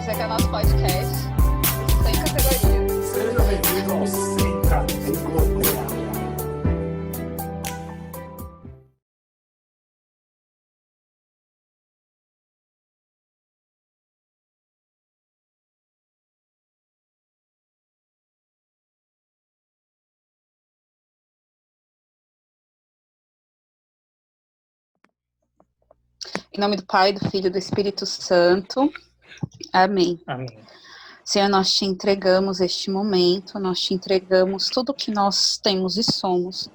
esse aqui é o nosso podcast sem categoria. Seja bem-vindo ao Sem Categoria. Em nome do Pai, do Filho e do Espírito Santo. Amém. Amém. Senhor, nós te entregamos este momento, nós te entregamos tudo o que nós temos e somos,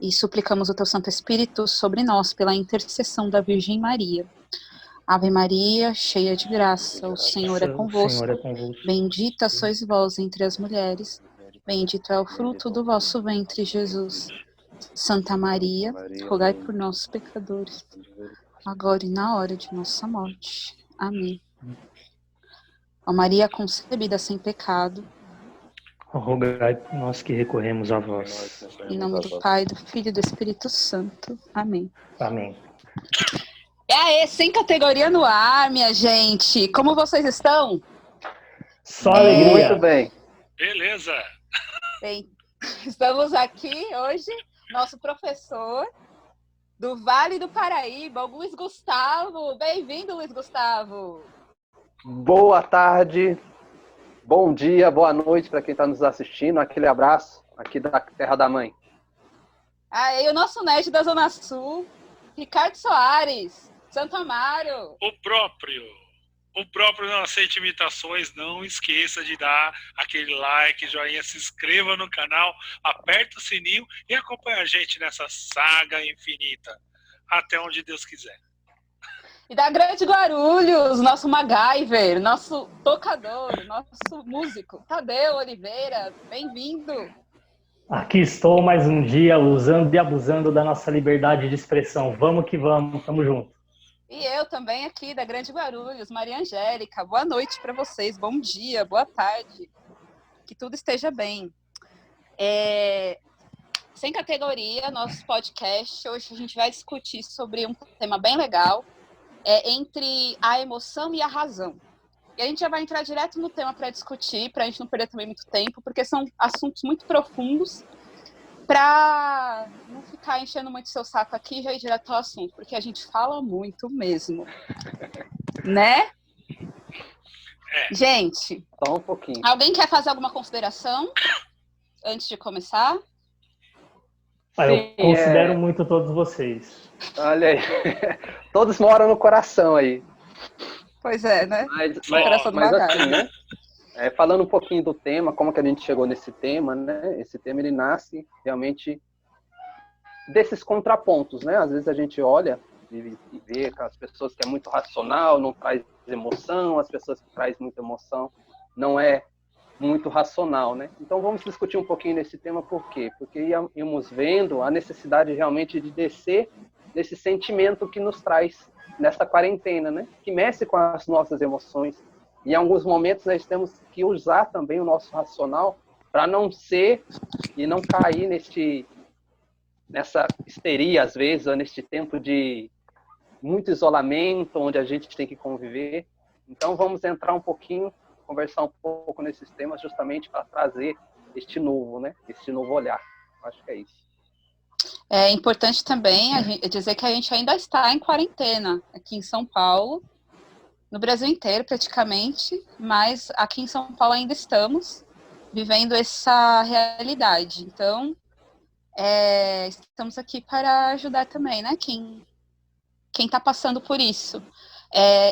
e suplicamos o teu Santo Espírito sobre nós, pela intercessão da Virgem Maria. Ave Maria, cheia de graça, o Senhor é convosco. Bendita sois vós entre as mulheres, bendito é o fruto do vosso ventre, Jesus. Santa Maria, rogai por nós, pecadores, agora e na hora de nossa morte. Amém. Ó Maria concebida sem pecado, Rogai por nós que recorremos a vós. em nome do Pai, do Filho e do Espírito Santo. Amém. Amém. E aí, sem categoria no ar, minha gente. Como vocês estão? Só alegria. Muito bem. Beleza. Bem, estamos aqui hoje, nosso professor do Vale do Paraíba, o Luiz Gustavo. Bem-vindo, Luiz Gustavo. Boa tarde, bom dia, boa noite para quem está nos assistindo. Aquele abraço aqui da Terra da Mãe. Aí, o nosso nerd da Zona Sul, Ricardo Soares, Santo Amaro. O próprio não aceita imitações. Não esqueça de dar aquele like, joinha, se inscreva no canal, aperta o sininho e acompanha a gente nessa saga infinita, até onde Deus quiser. E da Grande Guarulhos, nosso MacGyver, nosso tocador, nosso músico, Tadeu Oliveira, bem-vindo. Aqui estou mais um dia usando e abusando da nossa liberdade de expressão. Vamos que vamos, tamo junto. E eu também aqui da Grande Guarulhos, Maria Angélica. Boa noite para vocês, bom dia, boa tarde, que tudo esteja bem. Sem categoria, nosso podcast, hoje a gente vai discutir sobre um tema bem legal, entre a emoção e a razão. E a gente já vai entrar direto no tema para discutir, para a gente não perder também muito tempo, porque são assuntos muito profundos, para não ficar enchendo muito seu saco aqui e já ir direto ao assunto, porque a gente fala muito mesmo. Né? Gente, Só um pouquinho. alguém quer fazer alguma consideração antes de começar? Eu considero muito todos vocês. Olha aí, todos moram no coração aí. Pois é, né? Mas MacGyver. assim, né? Falando um pouquinho do tema, como que a gente chegou nesse tema, né? Esse tema ele nasce realmente desses contrapontos, né? Às vezes a gente olha e vê aquelas pessoas que é muito racional, não traz emoção, as pessoas que traz muita emoção não é muito racional, né? Então vamos discutir um pouquinho nesse tema, por quê? Porque íamos vendo a necessidade realmente de descer nesse sentimento que nos traz nessa quarentena, né? Que mexe com as nossas emoções. E em alguns momentos nós temos que usar também o nosso racional para não ser e não cair nessa histeria, às vezes, ou neste tempo de muito isolamento, onde a gente tem que conviver. Então vamos entrar um pouquinho, conversar um pouco nesses temas, justamente para trazer este novo, né? Este novo olhar. Acho que é isso. É importante também dizer que a gente ainda está em quarentena aqui em São Paulo, no Brasil inteiro praticamente, mas aqui em São Paulo ainda estamos vivendo essa realidade. Então, estamos aqui para ajudar também, né? Quem está passando por isso.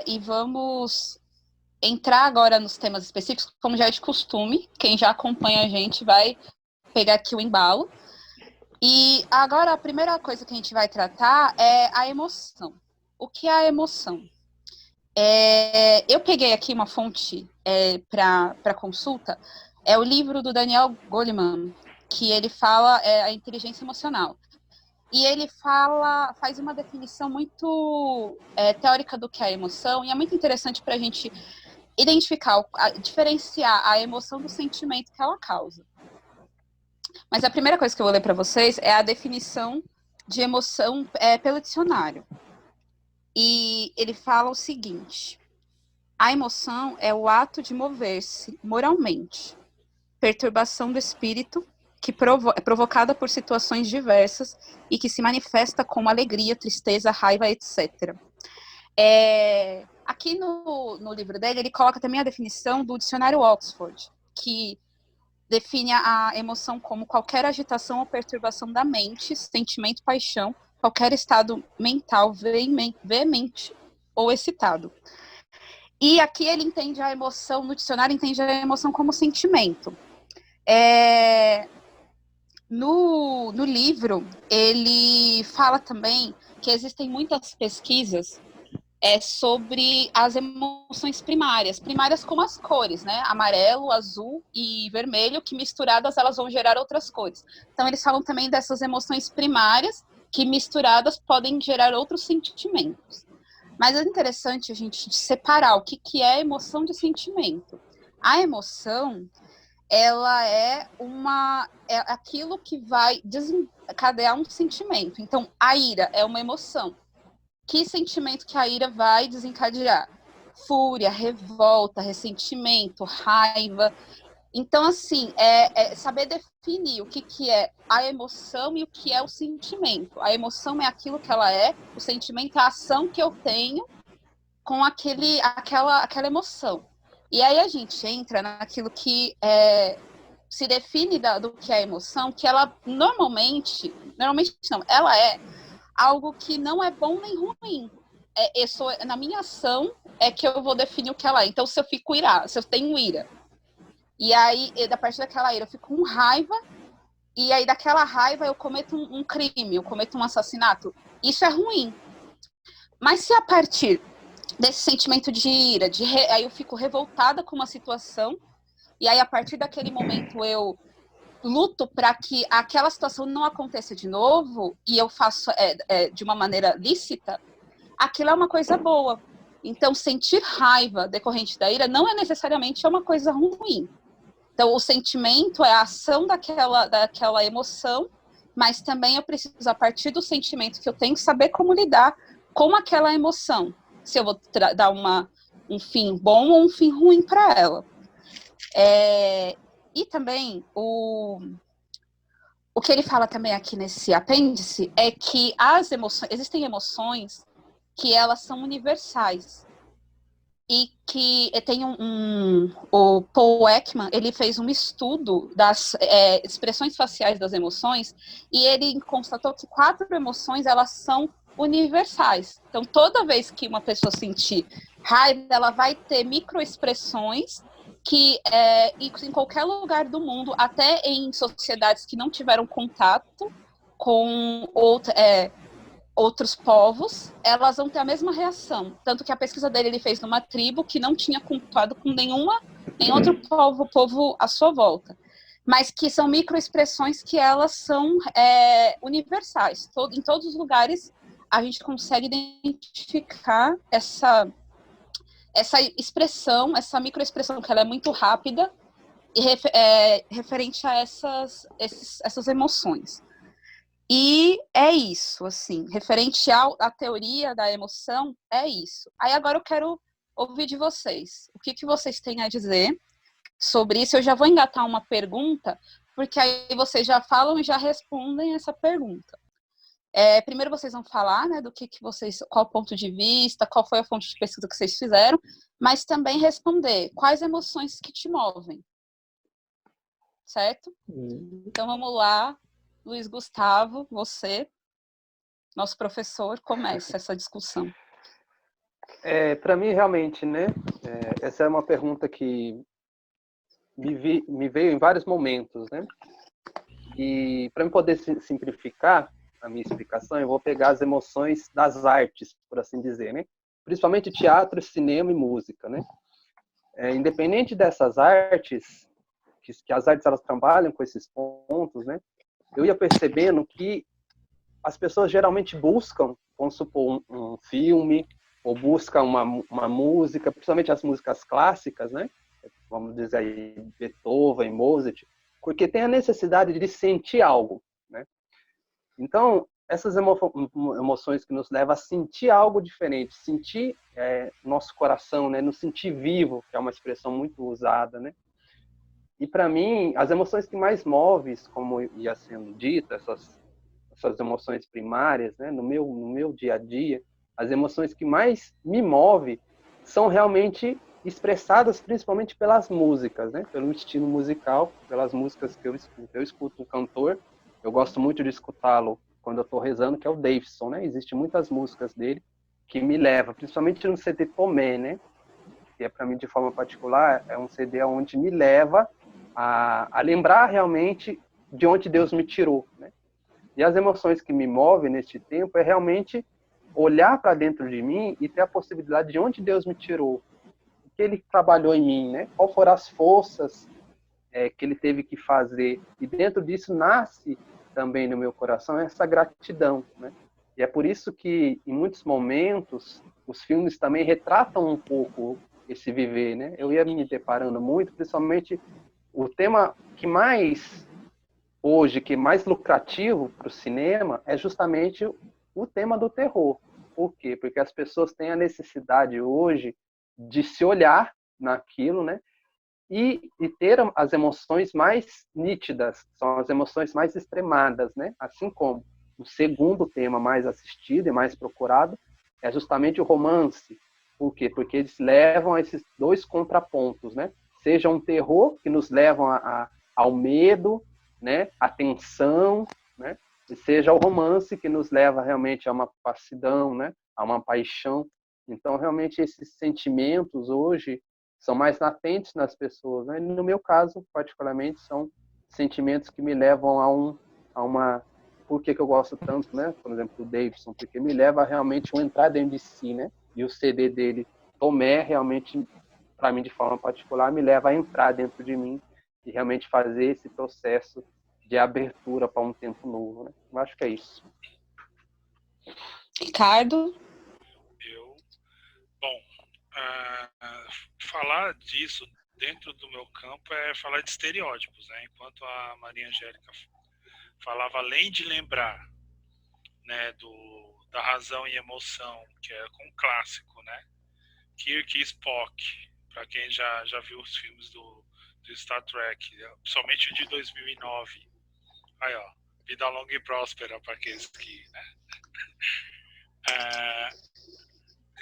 E vamos entrar agora nos temas específicos, como já é de costume. Quem já acompanha a gente vai pegar aqui o embalo. E agora a primeira coisa que a gente vai tratar é a emoção. O que é a emoção? Eu peguei aqui uma fonte para consulta, é o livro do Daniel Goleman, que ele fala a inteligência emocional. E ele faz uma definição muito teórica do que é a emoção, e é muito interessante para a gente identificar, diferenciar a emoção do sentimento que ela causa. Mas a primeira coisa que eu vou ler para vocês é a definição de emoção pelo dicionário. E ele fala o seguinte: A emoção é o ato de mover-se moralmente. Perturbação do espírito que é provocada por situações diversas e que se manifesta como alegria, tristeza, raiva, etc. Aqui no livro dele, ele coloca também a definição do dicionário Oxford, que define a emoção como qualquer agitação ou perturbação da mente, sentimento, paixão, qualquer estado mental veemente ou excitado. E aqui ele entende a emoção, no dicionário entende a emoção como sentimento. No livro, ele fala também que existem muitas pesquisas sobre as emoções primárias como as cores, né? Amarelo, azul e vermelho, que misturadas elas vão gerar outras cores. Então eles falam também dessas emoções primárias que misturadas podem gerar outros sentimentos. Mas é interessante a gente separar o que é emoção de sentimento. A emoção, ela é aquilo que vai desencadear um sentimento. Então, a ira é uma emoção. Que sentimento que a ira vai desencadear? Fúria, revolta, ressentimento, raiva. Então, assim, saber definir o que é a emoção e o que é o sentimento. A emoção é aquilo que ela é, o sentimento é a ação que eu tenho com aquela emoção. E aí a gente entra naquilo que se define do que é a emoção, que ela normalmente não, ela é algo que não é bom nem ruim. Na minha ação é que eu vou definir o que ela é. Então, se eu fico irada, se eu tenho ira, e aí, da partir daquela ira, eu fico com raiva, e aí daquela raiva eu cometo um crime, eu cometo um assassinato, isso é ruim. Mas se a partir desse sentimento de ira, aí eu fico revoltada com uma situação, e aí a partir daquele momento eu luto para que aquela situação não aconteça de novo, e eu faço de uma maneira lícita, aquilo é uma coisa boa. Então, sentir raiva decorrente da ira não é necessariamente uma coisa ruim. Então, o sentimento é a ação daquela emoção, mas também eu preciso, a partir do sentimento que eu tenho, saber como lidar com aquela emoção. Se eu vou dar um fim bom ou um fim ruim para ela. E também, o que ele fala também aqui nesse apêndice é que existem emoções que elas são universais. E que tem o Paul Ekman, ele fez um estudo das expressões faciais das emoções, e ele constatou que 4 emoções, elas são universais. Então, toda vez que uma pessoa sentir raiva, ela vai ter microexpressões que em qualquer lugar do mundo, até em sociedades que não tiveram contato com outros povos, elas vão ter a mesma reação. Tanto que a pesquisa dele ele fez numa tribo que não tinha contato com nenhum outro povo à sua volta. Mas que são microexpressões que elas são universais. Em todos os lugares a gente consegue identificar essa expressão, essa microexpressão, que ela é muito rápida e referente a essas emoções. E é isso, assim, referente à teoria da emoção, é isso. Aí agora eu quero ouvir de vocês. O que vocês têm a dizer sobre isso? Eu já vou engatar uma pergunta, porque aí vocês já falam e já respondem essa pergunta. Primeiro vocês vão falar, né, do que vocês, qual o ponto de vista, qual foi a fonte de pesquisa que vocês fizeram, mas também responder quais emoções que te movem. Certo? Então vamos lá. Luiz Gustavo, você, nosso professor, começa essa discussão. Para mim, realmente, né? Essa é uma pergunta que me veio em vários momentos, né? E para eu poder simplificar a minha explicação, eu vou pegar as emoções das artes, por assim dizer, né? Principalmente teatro, cinema e música, né? Independente dessas artes, que as artes elas trabalham com esses pontos, né? Eu ia percebendo que as pessoas geralmente buscam, vamos supor, um filme, ou buscam uma música, principalmente as músicas clássicas, né? Vamos dizer aí, Beethoven, Mozart, porque tem a necessidade de sentir algo, né? Então, essas emoções que nos levam a sentir algo diferente, sentir nosso coração, né? Nos sentir vivo, que é uma expressão muito usada, né? E para mim, as emoções que mais movem, como ia sendo dito, essas emoções primárias, né? No meu dia a dia, as emoções que mais me movem são realmente expressadas principalmente pelas músicas, né? Pelo estilo musical, pelas músicas que eu escuto um cantor. Eu gosto muito de escutá-lo quando eu estou rezando, que é o Davidson, né? Existem muitas músicas dele que me levam, principalmente no CD Tomé, né? Que é para mim de forma particular, é um CD onde me leva a lembrar realmente de onde Deus me tirou, né? E as emoções que me movem neste tempo é realmente olhar para dentro de mim e ter a possibilidade de onde Deus me tirou, o que Ele trabalhou em mim, né? Qual foram as forças que Ele teve que fazer. E dentro disso nasce também no meu coração essa gratidão, né? E é por isso que, em muitos momentos, os filmes também retratam um pouco esse viver, né? Eu ia me deparando muito, principalmente o tema que mais hoje, que é mais lucrativo para o cinema, é justamente o tema do terror. Por quê? Porque as pessoas têm a necessidade hoje de se olhar naquilo, né? E ter as emoções mais nítidas, são as emoções mais extremadas, né? Assim como o segundo tema mais assistido e mais procurado é justamente o romance. Por quê? Porque eles levam a esses dois contrapontos, né? Seja um terror, que nos levam ao medo, né? A tensão, né? E seja o romance, que nos leva realmente a uma passidão, né? A uma paixão. Então, realmente, esses sentimentos hoje são mais latentes nas pessoas, né? No meu caso, particularmente, são sentimentos que me levam a uma... Por que eu gosto tanto, né? Por exemplo, do Davidson, porque me leva a realmente a entrar dentro de si, né? E o CD dele, Tomé, realmente, para mim, de forma particular, me leva a entrar dentro de mim e realmente fazer esse processo de abertura para um tempo novo, né? Eu acho que é isso. Ricardo? Bom, falar disso dentro do meu campo é falar de estereótipos, né? Enquanto a Maria Angélica falava além de lembrar, né, da razão e emoção, que é com um clássico, né? Kirk e Spock, para quem já viu os filmes do Star Trek, principalmente o de 2009. Aí, ó, vida longa e próspera para aqueles que, né?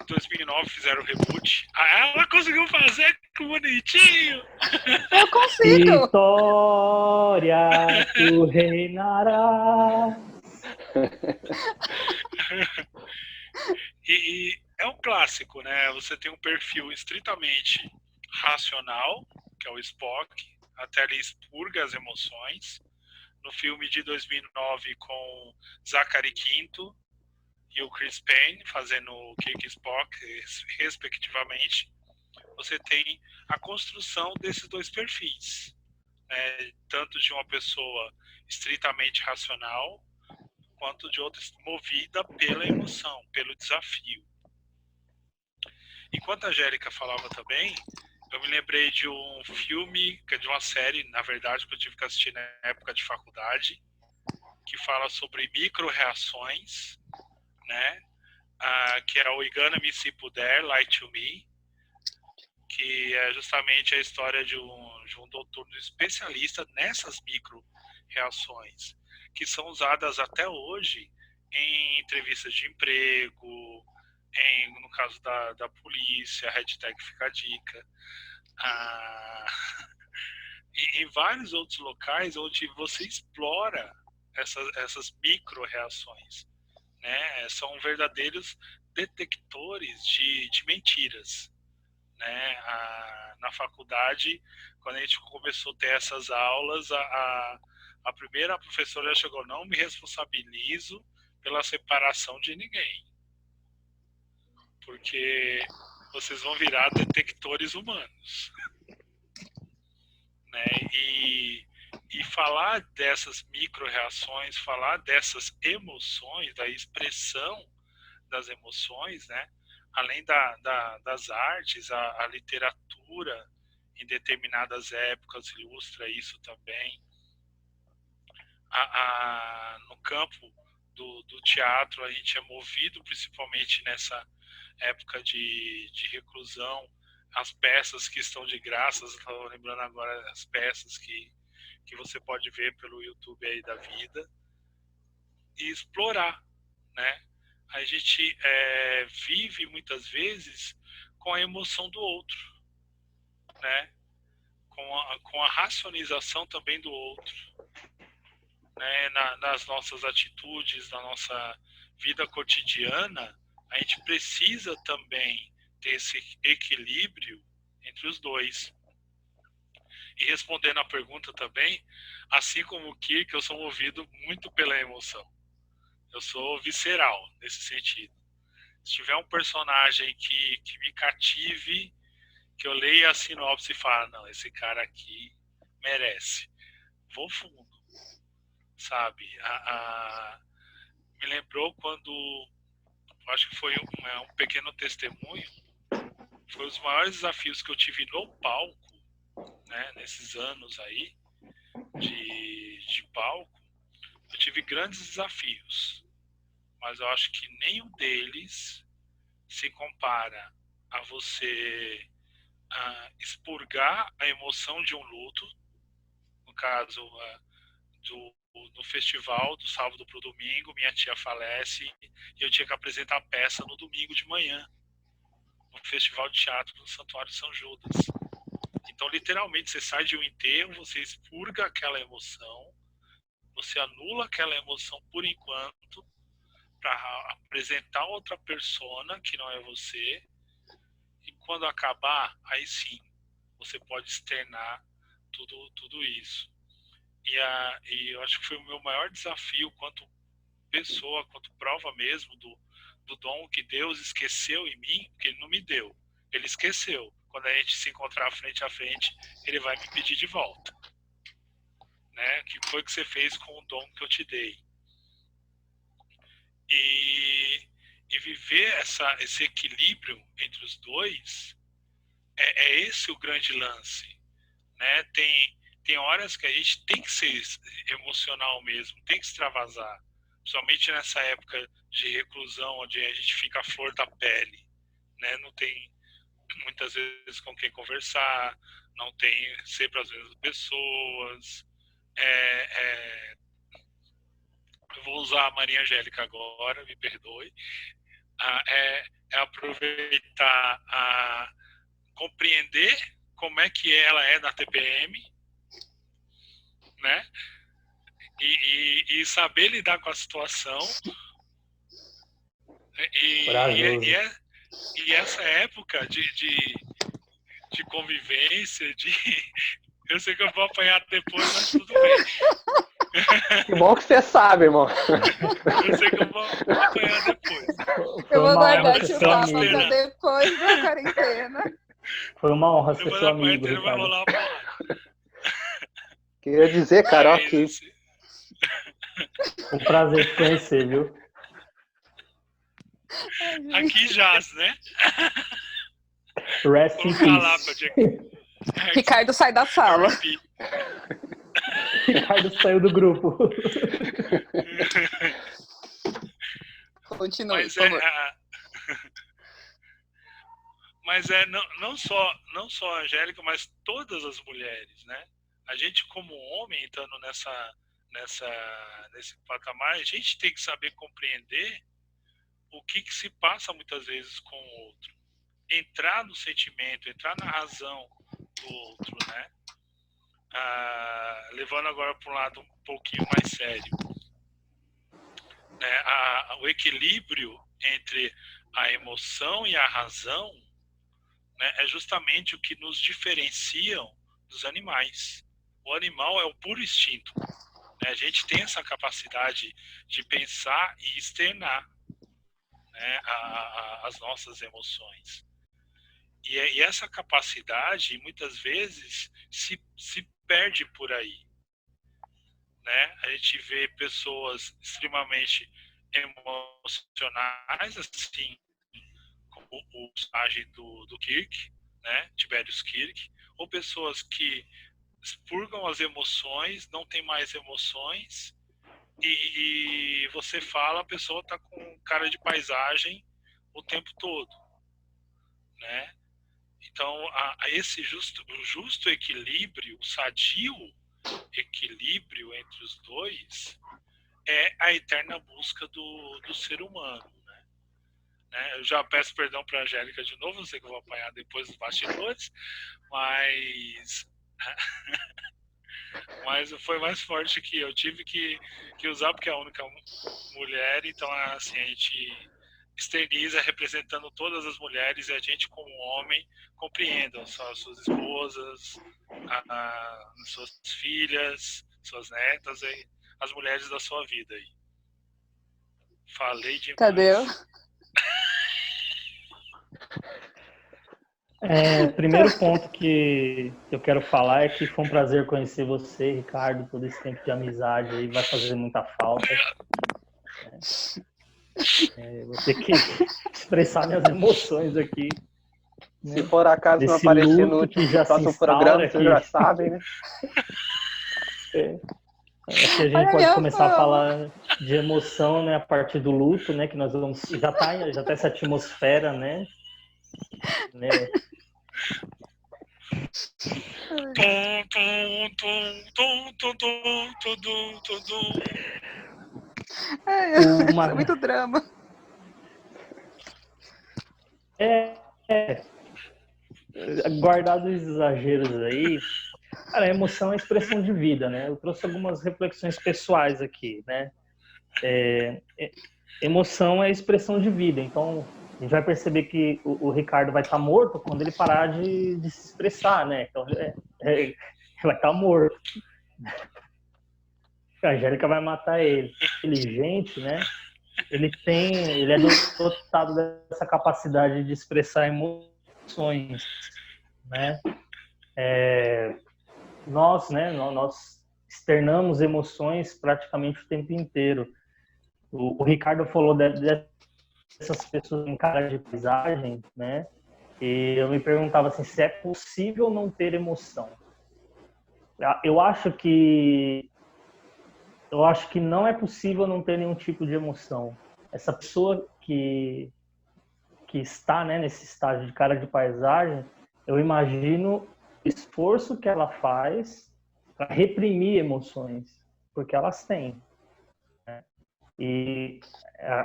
Em 2009 fizeram o reboot. Ela conseguiu fazer, que bonitinho! Eu consigo! Vitória, tu reinarás. E é um clássico, né? Você tem um perfil estritamente racional, que é o Spock, até ele expurga as emoções. No filme de 2009 com Zachary Quinto e o Chris Pine fazendo o Kirk e Spock, respectivamente, você tem a construção desses dois perfis, né? Tanto de uma pessoa estritamente racional, quanto de outra movida pela emoção, pelo desafio. Enquanto a Angélica falava também, eu me lembrei de um filme, de uma série, na verdade, que eu tive que assistir na época de faculdade, que fala sobre micro-reações, né? Que é o We're Gonna Me Se Puder, Lie to Me, que é justamente a história de um doutor especialista nessas micro-reações, que são usadas até hoje em entrevistas de emprego, no caso da polícia, hashtag fica a dica, e em vários outros locais onde você explora essas micro-reações, né? São verdadeiros detectores de mentiras, né? Na faculdade, quando a gente começou a ter essas aulas, a primeira professora chegou: não me responsabilizo pela separação de ninguém, porque vocês vão virar detectores humanos, né? E falar dessas micro-reações, falar dessas emoções, da expressão das emoções, né? Além das artes, a literatura em determinadas épocas ilustra isso também. No campo do teatro, a gente é movido, principalmente nessa época de reclusão, as peças que estão de graça. Estou lembrando agora as peças que você pode ver pelo YouTube aí da vida, e explorar, né? A gente vive muitas vezes com a emoção do outro, né? Com a racionalização também do outro, né? Nas nossas atitudes, na nossa vida cotidiana, a gente precisa também ter esse equilíbrio entre os dois. E respondendo à pergunta também, assim como o Kirk, eu sou movido muito pela emoção. Eu sou visceral nesse sentido. Se tiver um personagem que me cative, que eu leia a sinopse e falo, não, esse cara aqui merece. Vou fundo, sabe? Me lembrou quando, acho que foi um pequeno testemunho, foi os maiores desafios que eu tive no palco, né, nesses anos aí de palco. Eu tive grandes desafios, mas eu acho que nenhum deles se compara a você expurgar a emoção de um luto, no caso no festival do sábado para o domingo, minha tia falece e eu tinha que apresentar a peça no domingo de manhã, no festival de teatro do Santuário São Judas. Então, literalmente, você sai de um enterro, você expurga aquela emoção, você anula aquela emoção por enquanto, para apresentar outra persona que não é você, e quando acabar, aí sim, você pode externar tudo isso. E eu acho que foi o meu maior desafio quanto pessoa, quanto prova mesmo do dom que Deus esqueceu em mim, que Ele não me deu. Ele esqueceu. Quando a gente se encontrar frente a frente, Ele vai me pedir de volta. Né? O que foi que você fez com o dom que eu te dei? E viver esse equilíbrio entre os dois, é esse o grande lance. Né? Tem horas que a gente tem que ser emocional mesmo, tem que extravasar. Principalmente nessa época de reclusão, onde a gente fica à flor da pele. Né? Não tem muitas vezes com quem conversar, não tem sempre as mesmas pessoas. Eu vou usar a Maria Angélica agora, me perdoe. É aproveitar compreender como é que ela é na TPM, né? E saber lidar com a situação. E essa época de convivência, eu sei que eu vou apanhar depois, mas tudo bem. Que bom que você sabe, irmão. Eu sei que eu vou apanhar depois. Eu vou guardar esse papo pra depois da quarentena. Foi uma honra ser seu amigo, Ricardo. Vai rolar uma... Queria dizer, Carol, que... Um prazer te conhecer, viu? Aqui jaz, né? Rest in peace. Ricardo sai da sala. Ricardo saiu do grupo. Continue, mas por favor. Mas não só a Angélica, mas todas as mulheres, né? A gente como homem entrando nesse patamar, a gente tem que saber compreender o que se passa muitas vezes com o outro. Entrar no sentimento, entrar na razão do outro, né? Levando agora para um lado um pouquinho mais sério. Né? O equilíbrio entre a emoção e a razão, né, é justamente o que nos diferenciam dos animais. O animal é o puro instinto. Né? A gente tem essa capacidade de pensar e externar, né, as nossas emoções. E essa capacidade, muitas vezes, se perde por aí. Né? A gente vê pessoas extremamente emocionais, assim, como o personagem do Kirk, né? Tiberius Kirk, ou pessoas que expurgam as emoções, não tem mais emoções e você fala, a pessoa tá com cara de paisagem o tempo todo, né? Então, o justo equilíbrio, o sadio equilíbrio entre os dois é a eterna busca do ser humano, né? Eu já peço perdão para a Angélica de novo, eu sei que eu vou apanhar depois dos bastidores, mas foi mais forte que eu tive que usar, porque é a única mulher, então assim, a gente externiza representando todas as mulheres, e a gente como homem compreenda as suas esposas, as suas filhas, suas netas, e as mulheres da sua vida aí. Falei demais. Tadeu. Primeiro ponto que eu quero falar é que foi um prazer conhecer você, Ricardo, todo esse tempo de amizade aí, vai fazer muita falta. Vou ter que expressar minhas emoções aqui. Se por acaso não aparecer no próximo programa, vocês já sabem, né? Acho que a gente pode começar a falar de emoção, né, a partir do luto, né, que nós vamos... Já tá essa atmosfera, né? Isso é muito drama. Guardado os exageros aí, cara, a emoção é expressão de vida, né? Eu trouxe algumas reflexões pessoais aqui, né? Emoção é expressão de vida, então a gente vai perceber que o Ricardo vai estar morto quando ele parar de se expressar, né? Então ele vai estar morto. A Angélica vai matar ele. Inteligente, né? Ele é dotado dessa capacidade de expressar emoções, né? Nós externamos emoções praticamente o tempo inteiro. O Ricardo falou dessas pessoas em cara de paisagem, né? E eu me perguntava assim, se é possível não ter emoção. Eu acho que não é possível não ter nenhum tipo de emoção. Essa pessoa que está, né, nesse estágio de cara de paisagem, eu imagino o esforço que ela faz para reprimir emoções, porque elas têm. Né? E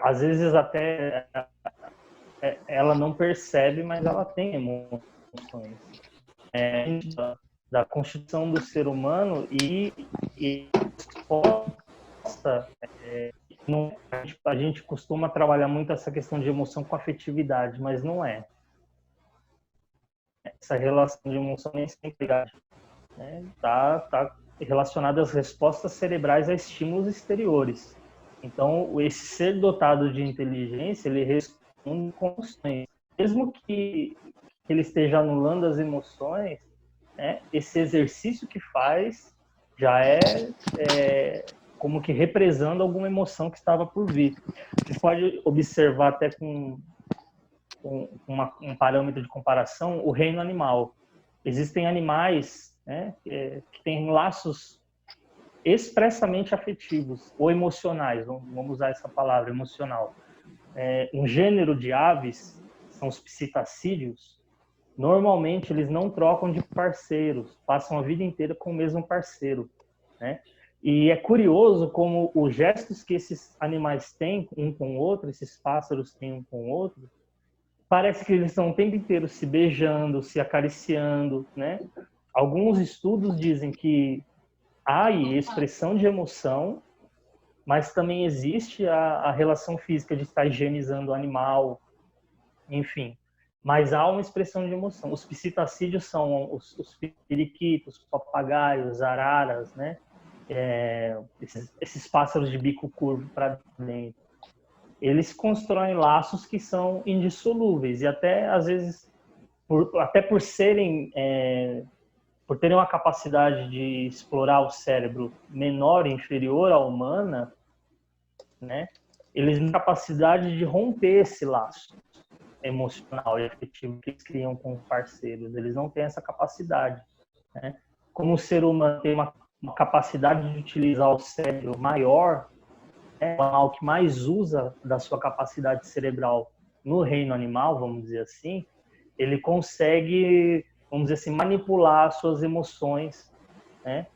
às vezes até ela não percebe, mas ela tem emoções. Da constituição do ser humano e a gente costuma trabalhar muito essa questão de emoção com afetividade, mas não é. Essa relação de emoção nem sempre tá relacionada às respostas cerebrais a estímulos exteriores. Então, esse ser dotado de inteligência, ele responde com emoções. Mesmo que ele esteja anulando as emoções, né, esse exercício que faz já é como que represando alguma emoção que estava por vir. Você pode observar até com um parâmetro de comparação o reino animal. Existem animais, né, que têm laços expressamente afetivos ou emocionais, vamos usar essa palavra, emocional. Um gênero de aves, são os psitacídeos, normalmente eles não trocam de parceiros, passam a vida inteira com o mesmo parceiro, né? E é curioso como os gestos que esses animais têm um com o outro, esses pássaros têm um com o outro, parece que eles estão o tempo inteiro se beijando, se acariciando, né? Alguns estudos dizem que há expressão de emoção, mas também existe a relação física de estar higienizando o animal, enfim. Mas há uma expressão de emoção. Os psitacídeos são os periquitos, os papagaios, araras, né? Esses pássaros de bico curvo para dentro. Eles constroem laços que são indissolúveis e até às vezes por terem uma capacidade de explorar o cérebro menor e inferior à humana, né? Eles têm capacidade de romper esse laço emocional e afetivo que eles criam com os parceiros. Eles não têm essa capacidade, né? Como o ser humano tem uma capacidade de utilizar o cérebro maior, o animal que mais usa da sua capacidade cerebral no reino animal, vamos dizer assim, ele consegue, vamos dizer assim, manipular as suas emoções, né?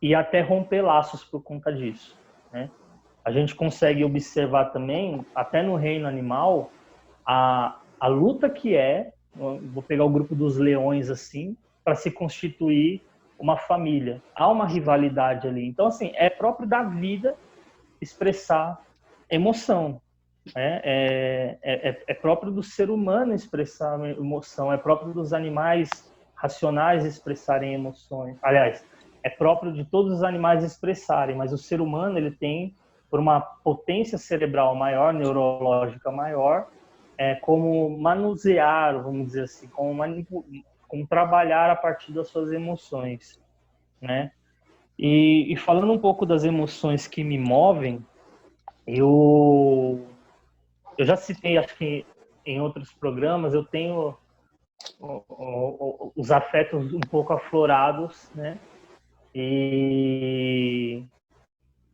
E até romper laços por conta disso, né? A gente consegue observar também, até no reino animal, a luta que vou pegar o grupo dos leões assim, para se constituir uma família. Há uma rivalidade ali. Então, assim, é próprio da vida expressar emoção. É próprio do ser humano expressar emoção, é próprio dos animais racionais expressarem emoções. Aliás, é próprio de todos os animais expressarem, mas o ser humano, ele tem, por uma potência cerebral maior, neurológica maior, como manusear, vamos dizer assim, como trabalhar a partir das suas emoções, né? E falando um pouco das emoções que me movem, eu já citei, acho que em outros programas, eu tenho os afetos um pouco aflorados, né? E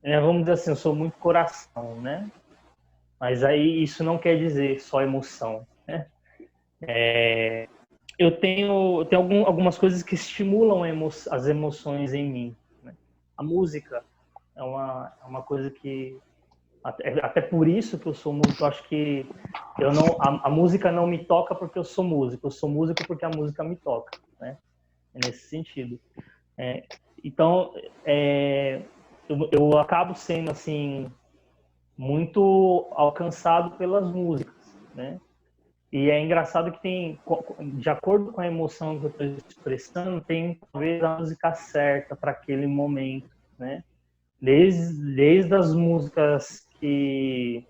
vamos dizer assim, eu sou muito coração, né? Mas aí isso não quer dizer só emoção, né? Eu tenho algumas coisas que estimulam as emoções em mim, né? A música é uma coisa que até por isso que eu sou músico. Eu acho que a música não me toca porque eu sou músico porque a música me toca, né? É nesse sentido. Então, eu acabo sendo assim muito alcançado pelas músicas, né? E é engraçado que tem, de acordo com a emoção que eu estou expressando, tem talvez a música certa para aquele momento, né? Desde as músicas que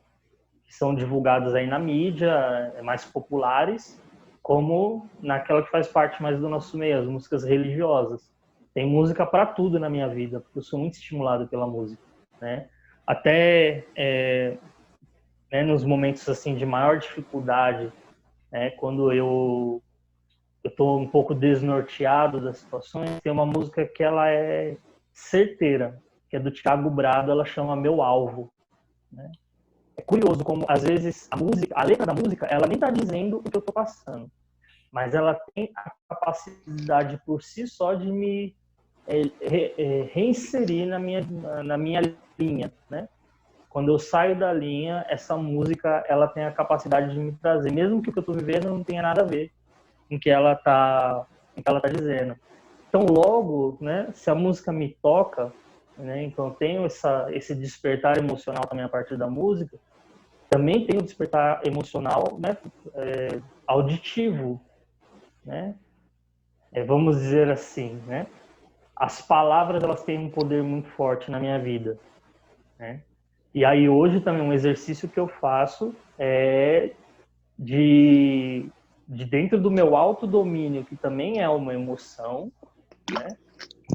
são divulgadas aí na mídia, mais populares, como naquela que faz parte mais do nosso meio, as músicas religiosas. Tem música para tudo na minha vida, porque eu sou muito estimulado pela música, né? Até nos momentos assim de maior dificuldade, né, quando eu estou um pouco desnorteado das situações, tem uma música que ela é certeira, que é do Thiago Brado, ela chama Meu Alvo, né? É curioso como, às vezes, a letra da música, ela nem está dizendo o que eu estou passando, mas ela tem a capacidade por si só de me reinserir na minha linha, né? Quando eu saio da linha, essa música, ela tem a capacidade de me trazer, mesmo que o que eu estou vivendo não tenha nada a ver com o que ela tá dizendo. Então, logo, né, se a música me toca, né, então eu tenho esse despertar emocional também a partir da música, também tenho o despertar emocional, né, auditivo, né, vamos dizer assim, né, as palavras, elas têm um poder muito forte na minha vida, né, e aí hoje também um exercício que eu faço é de dentro do meu autodomínio, que também é uma emoção, né,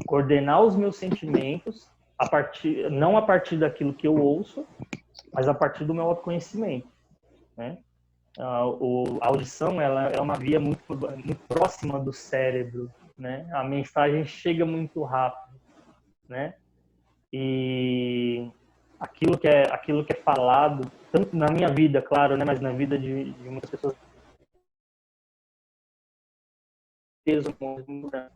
coordenar os meus sentimentos não a partir daquilo que eu ouço, mas a partir do meu autoconhecimento, né? A audição, ela é uma via muito próxima do cérebro, né? A mensagem chega muito rápido, né? E aquilo que é falado, tanto na minha vida, claro, né, mas na vida de muitas pessoas, né?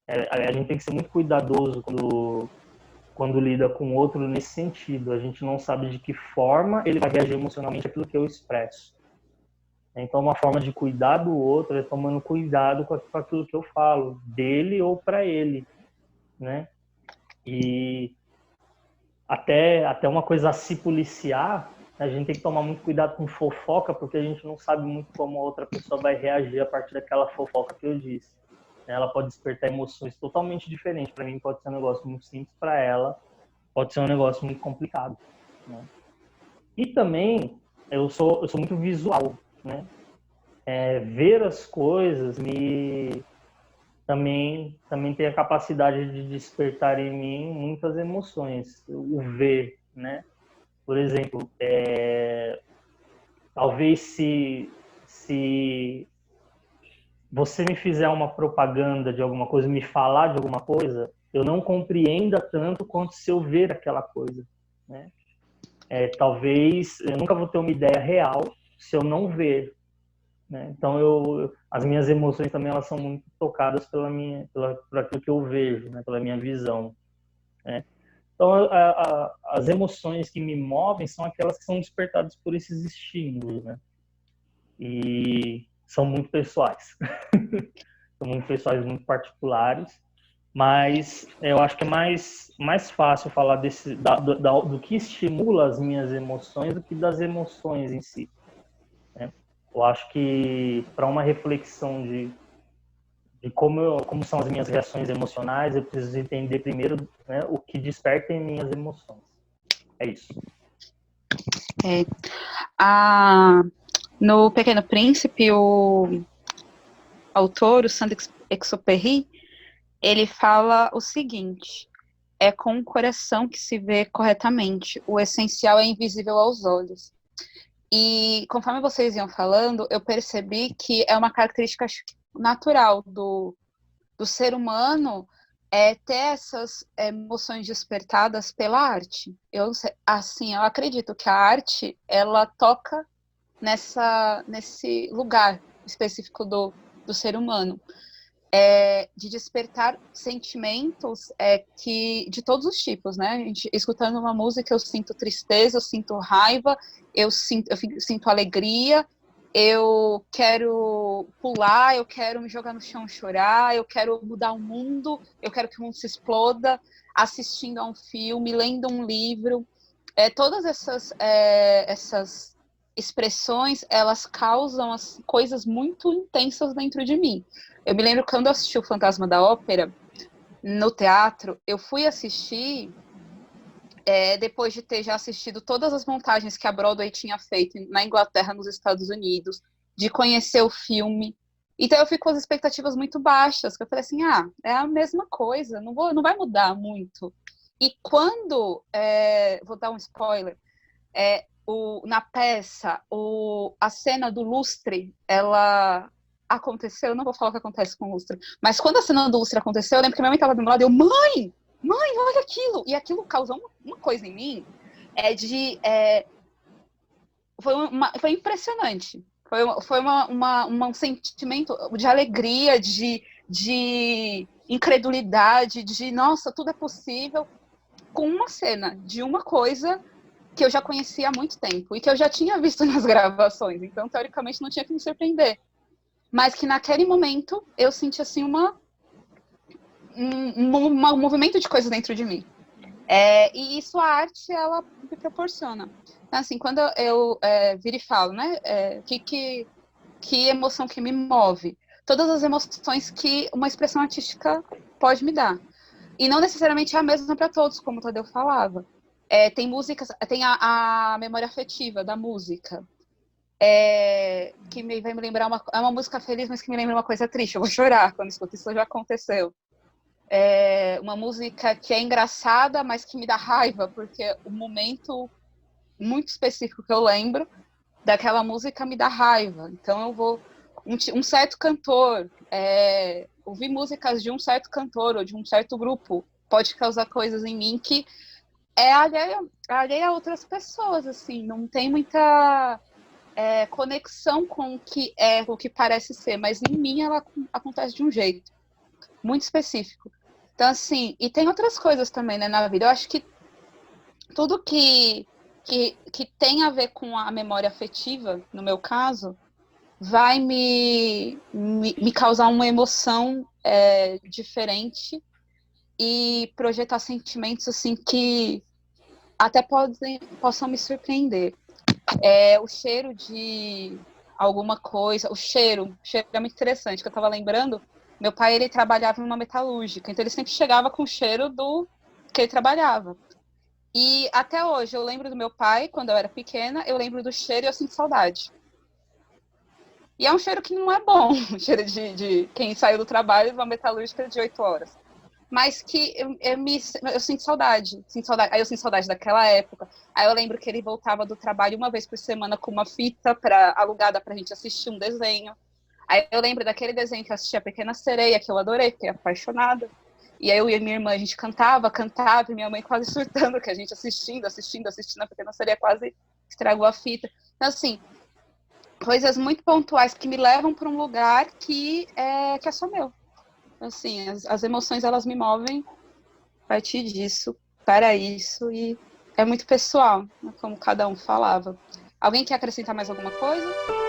A gente tem que ser muito cuidadoso quando lida com o outro nesse sentido. A gente não sabe de que forma ele vai reagir emocionalmente àquilo que eu expresso. Então, uma forma de cuidar do outro é tomando cuidado com aquilo que eu falo, dele ou para ele, né? E até uma coisa a se policiar, a gente tem que tomar muito cuidado com fofoca, porque a gente não sabe muito como a outra pessoa vai reagir a partir daquela fofoca que eu disse. Ela pode despertar emoções totalmente diferentes. Para mim pode ser um negócio muito simples, para ela pode ser um negócio muito complicado, né? E também eu sou muito visual, né? Ver as coisas também tem a capacidade de despertar em mim muitas emoções. O ver, né? Por exemplo, talvez se você me fizer uma propaganda de alguma coisa, me falar de alguma coisa, eu não compreenda tanto quanto se eu ver aquela coisa, né? Talvez eu nunca vou ter uma ideia real se eu não ver, né? Então as minhas emoções também elas são muito tocadas por aquilo que eu vejo, né? Pela minha visão, né? Então as emoções que me movem são aquelas que são despertadas por esses estímulos, né? E são muito pessoais, são muito pessoais, muito particulares. Mas eu acho que é mais fácil falar do que estimula as minhas emoções do que das emoções em si, né? Eu acho que para uma reflexão de como são as minhas reações emocionais, eu preciso entender primeiro, né, o que desperta em minhas emoções. É isso. No Pequeno Príncipe, o autor, o Saint-Exupéry, ele fala o seguinte: é com o coração que se vê corretamente, o essencial é invisível aos olhos. E conforme vocês iam falando, eu percebi que é uma característica natural do ser humano ter essas emoções despertadas pela arte. Eu acredito que a arte, ela toca nesse lugar específico do ser humano. De despertar sentimentos de todos os tipos, né? Escutando uma música, eu sinto tristeza, eu sinto raiva, eu sinto alegria, eu quero pular, eu quero me jogar no chão e chorar, eu quero mudar o mundo, eu quero que o mundo se exploda, assistindo a um filme, lendo um livro. Todas essas expressões, elas causam coisas muito intensas dentro de mim. Eu me lembro quando eu assisti o Fantasma da Ópera no teatro, eu fui assistir depois de ter já assistido todas as montagens que a Broadway tinha feito na Inglaterra, nos Estados Unidos, de conhecer o filme. Então eu fico com as expectativas muito baixas, que eu falei assim, é a mesma coisa, não vai mudar muito. E quando, vou dar um spoiler, na peça, a cena do lustre, ela aconteceu, eu não vou falar o que acontece com o lustre, mas quando a cena do lustre aconteceu, eu lembro que minha mãe estava do meu lado e eu, mãe, olha aquilo! E aquilo causou uma coisa em mim, foi impressionante. Foi um sentimento de alegria, de incredulidade, de, nossa, tudo é possível, com uma cena de uma coisa que eu já conhecia há muito tempo e que eu já tinha visto nas gravações, então, teoricamente, não tinha que me surpreender. Mas que naquele momento eu senti assim um movimento de coisas dentro de mim. E isso a arte, ela me proporciona. Então, assim, quando eu viro e falo, né, que emoção que me move? Todas as emoções que uma expressão artística pode me dar. E não necessariamente é a mesma para todos, como o Tadeu falava. Tem músicas, tem a memória afetiva da música, que vai me lembrar uma música feliz, mas que me lembra uma coisa triste. Eu vou chorar quando escuto, isso já aconteceu. Uma música que é engraçada, mas que me dá raiva, porque o momento muito específico que eu lembro daquela música me dá raiva. Então eu vou... Um certo cantor, ouvir músicas de um certo cantor ou de um certo grupo pode causar coisas em mim que alheia a outras pessoas, assim, não tem muita conexão com o que parece ser, mas em mim ela acontece de um jeito muito específico. Então, assim, e tem outras coisas também, né, na vida. Eu acho que tudo que tem a ver com a memória afetiva, no meu caso, vai me causar uma emoção diferente e projetar sentimentos, assim, que até possam me surpreender. O cheiro de alguma coisa, o cheiro é muito interessante, que eu estava lembrando. Meu pai, ele trabalhava em uma metalúrgica, então ele sempre chegava com o cheiro do que ele trabalhava. E até hoje, eu lembro do meu pai, quando eu era pequena, eu lembro do cheiro e eu sinto saudade. E é um cheiro que não é bom, o cheiro de quem saiu do trabalho de uma metalúrgica de 8 horas. Mas que eu sinto saudade. Aí eu sinto saudade daquela época. Aí eu lembro que ele voltava do trabalho uma vez por semana com uma fita alugada pra gente assistir um desenho. Aí eu lembro daquele desenho que eu assisti, A Pequena Sereia, que eu adorei, fiquei apaixonada. E aí eu e minha irmã, a gente cantava, e minha mãe quase surtando, que a gente assistindo, a pequena sereia quase estragou a fita. Então, assim, coisas muito pontuais que me levam para um lugar que é só meu. Assim, as emoções, elas me movem a partir disso, para isso, e é muito pessoal, né, como cada um falava. Alguém quer acrescentar mais alguma coisa?